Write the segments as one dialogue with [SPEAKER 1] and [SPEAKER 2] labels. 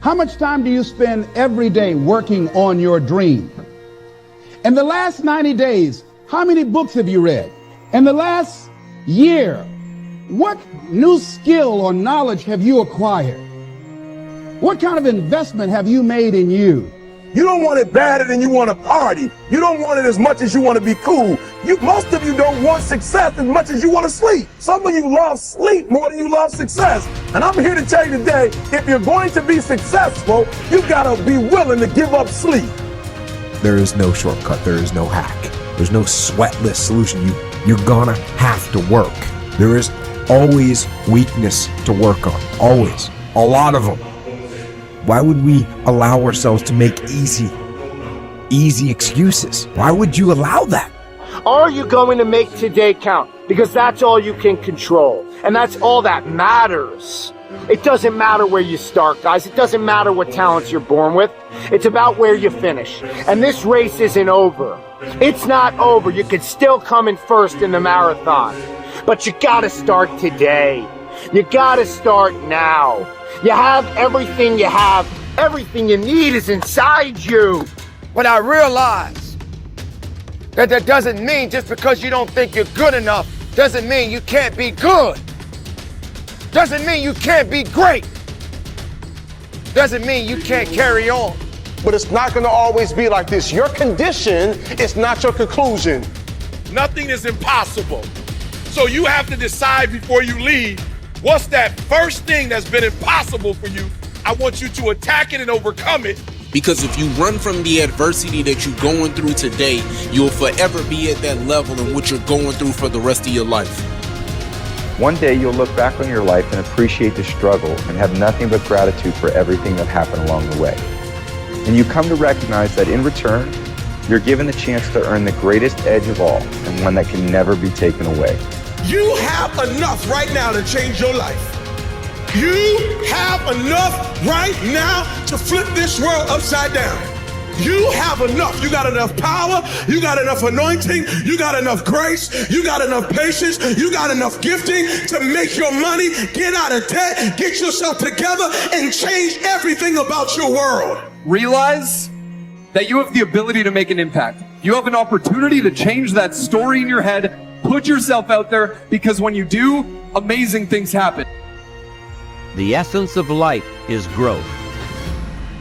[SPEAKER 1] How much time do you spend every day working on your dream? In the last 90 days, how many books have you read? In the last year, what new skill or knowledge have you acquired? What kind of investment have you made in you?
[SPEAKER 2] You don't want it badder than you want to party. You don't want it as much as you want to be cool. Most of you don't want success as much as you want to sleep. Some of you love sleep more than you love success. And I'm here to tell you today, if you're going to be successful, you gotta be willing to give up sleep.
[SPEAKER 3] There is no shortcut. There is no hack. There's no sweatless solution. You're gonna have to work. There is always weakness to work on. Always. A lot of them. Why would we allow ourselves to make easy excuses? Why would you allow that?
[SPEAKER 4] Are you going to make today count? Because that's all you can control. And that's all that matters. It doesn't matter where you start, guys. It doesn't matter what talents you're born with. It's about where you finish. And this race isn't over. It's not over. You could still come in first in the marathon. But you gotta start today. You gotta start now. You have everything you have. Everything you need is inside you.
[SPEAKER 5] But I realize that doesn't mean just because you don't think you're good enough, doesn't mean you can't be good. Doesn't mean you can't be great. Doesn't mean you can't carry on.
[SPEAKER 6] But it's not gonna always be like this. Your condition is not your conclusion.
[SPEAKER 7] Nothing is impossible. So you have to decide before you leave, what's that first thing that's been impossible for you? I want you to attack it and overcome it.
[SPEAKER 8] Because if you run from the adversity that you're going through today, you'll forever be at that level in which you're going through for the rest of your life.
[SPEAKER 9] One day you'll look back on your life and appreciate the struggle and have nothing but gratitude for everything that happened along the way. And you come to recognize that in return, you're given the chance to earn the greatest edge of all, and one that can never be taken away.
[SPEAKER 2] You have enough right now to change your life. You have enough right now to flip this world upside down. You have enough. You got enough power. You got enough anointing. You got enough grace. You got enough patience. You got enough gifting to make your money, get out of debt, get yourself together, and change everything about your world.
[SPEAKER 10] Realize that you have the ability to make an impact. You have an opportunity to change that story in your head. Put yourself out there, because when you do, amazing things happen.
[SPEAKER 11] The essence of life is growth.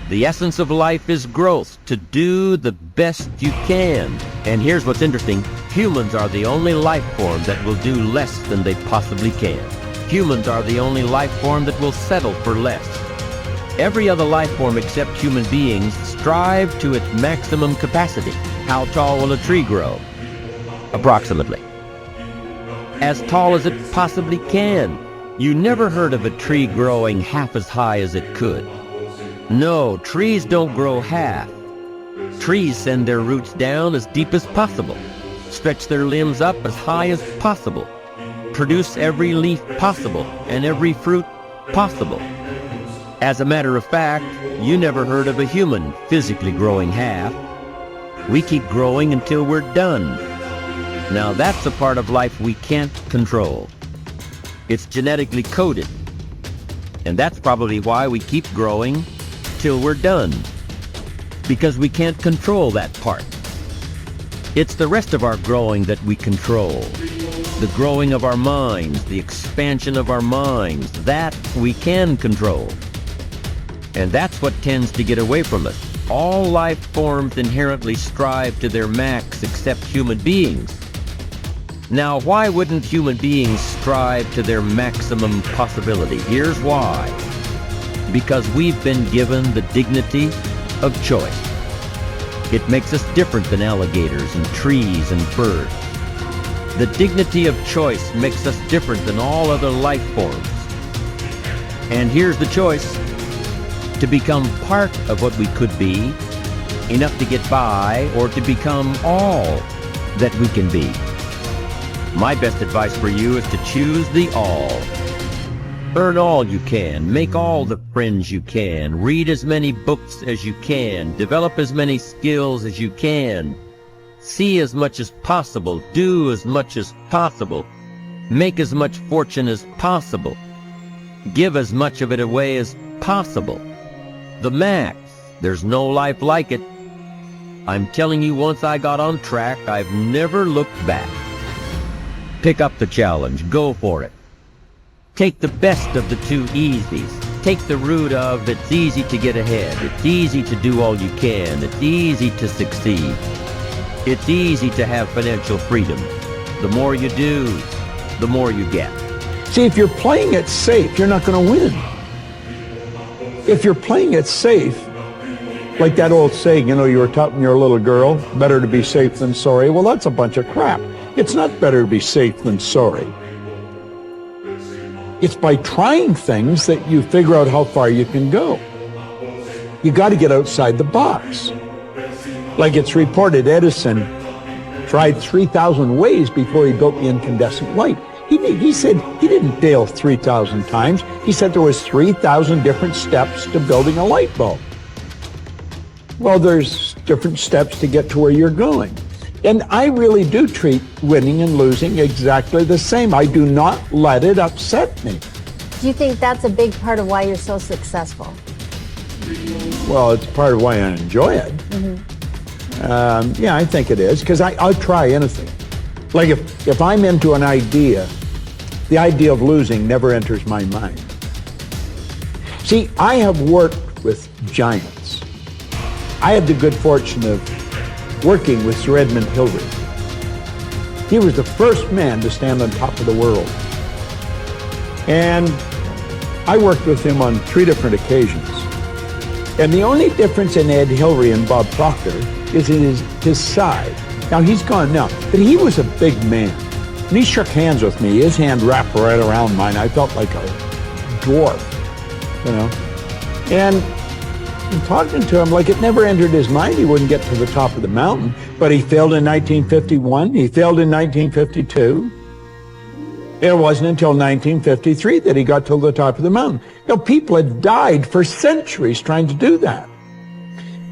[SPEAKER 11] The essence of life is growth, to do the best you can. And here's what's interesting. Humans are the only life form that will do less than they possibly can. Humans are the only life form that will settle for less. Every other life form except human beings strive to its maximum capacity. How tall will a tree grow? Approximately as tall as it possibly can. You never heard of a tree growing half as high as it could. No, trees don't grow half. Trees send their roots down as deep as possible, stretch their limbs up as high as possible, produce every leaf possible and every fruit possible. As a matter of fact, you never heard of a human physically growing half. We keep growing until we're done. Now that's a part of life we can't control. It's genetically coded. And that's probably why we keep growing till we're done. Because we can't control that part. It's the rest of our growing that we control. The growing of our minds, the expansion of our minds, that we can control. And that's what tends to get away from us. All life forms inherently strive to their max except human beings. Now, why wouldn't human beings strive to their maximum possibility? Here's why. Because we've been given the dignity of choice. It makes us different than alligators and trees and birds. The dignity of choice makes us different than all other life forms. And here's the choice: to become part of what we could be, enough to get by, or to become all that we can be. My best advice for you is to choose the all. Earn all you can, make all the friends you can, read as many books as you can, develop as many skills as you can, see as much as possible, do as much as possible, make as much fortune as possible, give as much of it away as possible. The max. There's no life like it. I'm telling you, once I got on track, I've never looked back. Pick up the challenge. Go for it. Take the best of the two easies. Take the route of it's easy to get ahead. It's easy to do all you can. It's easy to succeed. It's easy to have financial freedom. The more you do, the more you get.
[SPEAKER 12] See, if you're playing it safe, you're not going to win. If you're playing it safe, like that old saying, you know, you were taught when you're a little girl, better to be safe than sorry. Well, that's a bunch of crap. It's not better to be safe than sorry. It's by trying things that you figure out how far you can go. You got to get outside the box. Like it's reported, Edison tried 3,000 ways before he built the incandescent light. He said he didn't fail 3,000 times. He said there was 3,000 different steps to building a light bulb. Well, there's different steps to get to where you're going. And I really do treat winning and losing exactly the same. I do not let it upset me.
[SPEAKER 13] Do you think that's a big part of why you're so successful?
[SPEAKER 12] Well, it's part of why I enjoy it.
[SPEAKER 13] Mm-hmm.
[SPEAKER 12] Yeah, I think it is, because I'll try anything. Like if I'm into an idea, the idea of losing never enters my mind. See, I have worked with giants. I had the good fortune of working with Sir Edmund Hillary. He was the first man to stand on top of the world. And I worked with him on 3 different occasions. And the only difference in Ed Hillary and Bob Proctor is in his side. Now, he's gone now, but he was a big man. And he shook hands with me. His hand wrapped right around mine. I felt like a dwarf, you know. And talking to him, like it never entered his mind he wouldn't get to the top of the mountain. But he failed in 1951. He failed in 1952. It wasn't until 1953 that he got to the top of the mountain. You know, people had died for centuries trying to do that.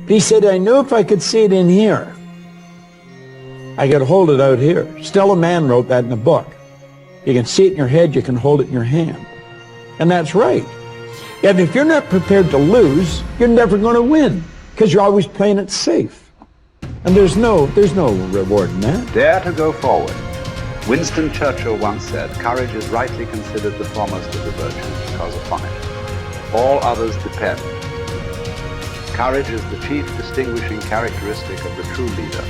[SPEAKER 12] But he said, I knew if I could see it in here, I could hold it out here. Stella Mann wrote that in a book. You can see it in your head, you can hold it in your hand. And that's right. And if you're not prepared to lose, you're never going to win, because you're always playing it safe. And there's no reward in that.
[SPEAKER 14] Dare to go forward. Winston Churchill once said, courage is rightly considered the foremost of the virtues, because upon it all others depend. Courage is the chief distinguishing characteristic of the true leader.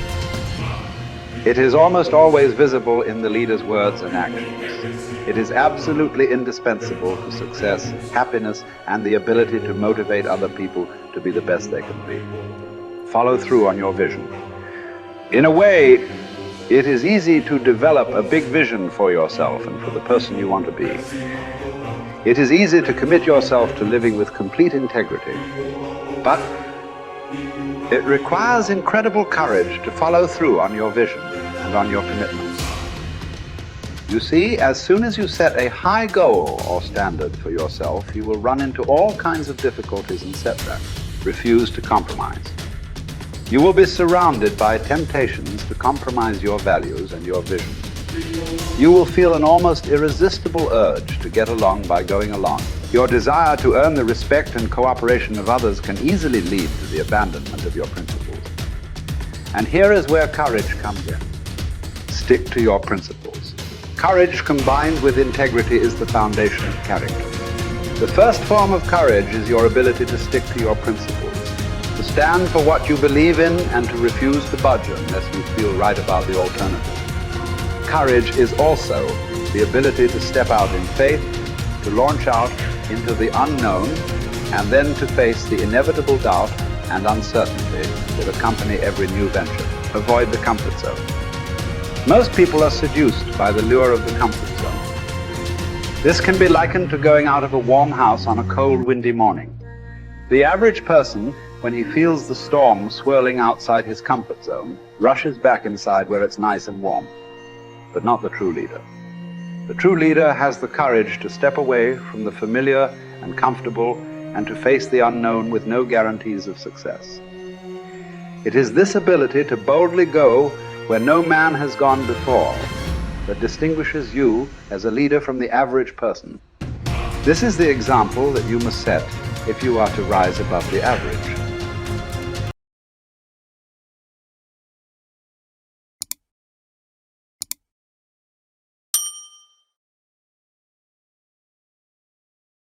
[SPEAKER 14] It is almost always visible in the leader's words and actions. It is absolutely indispensable to success, happiness, and the ability to motivate other people to be the best they can be. Follow through on your vision. In a way, it is easy to develop a big vision for yourself and for the person you want to be. It is easy to commit yourself to living with complete integrity. But it requires incredible courage to follow through on your vision and on your commitments. You see, as soon as you set a high goal or standard for yourself, you will run into all kinds of difficulties and setbacks. Refuse to compromise. You will be surrounded by temptations to compromise your values and your vision. You will feel an almost irresistible urge to get along by going along. Your desire to earn the respect and cooperation of others can easily lead to the abandonment of your principles. And here is where courage comes in. Stick to your principles. Courage combined with integrity is the foundation of character. The first form of courage is your ability to stick to your principles, to stand for what you believe in and to refuse to budge unless you feel right about the alternative. Courage is also the ability to step out in faith, to launch out into the unknown, and then to face the inevitable doubt and uncertainty that accompany every new venture. Avoid the comfort zone. Most people are seduced by the lure of the comfort zone. This can be likened to going out of a warm house on a cold, windy morning. The average person, when he feels the storm swirling outside his comfort zone, rushes back inside where it's nice and warm. But not the true leader. The true leader has the courage to step away from the familiar and comfortable and to face the unknown with no guarantees of success. It is this ability to boldly go where no man has gone before that distinguishes you as a leader from the average person. This is the example that you must set if you are to rise above the average.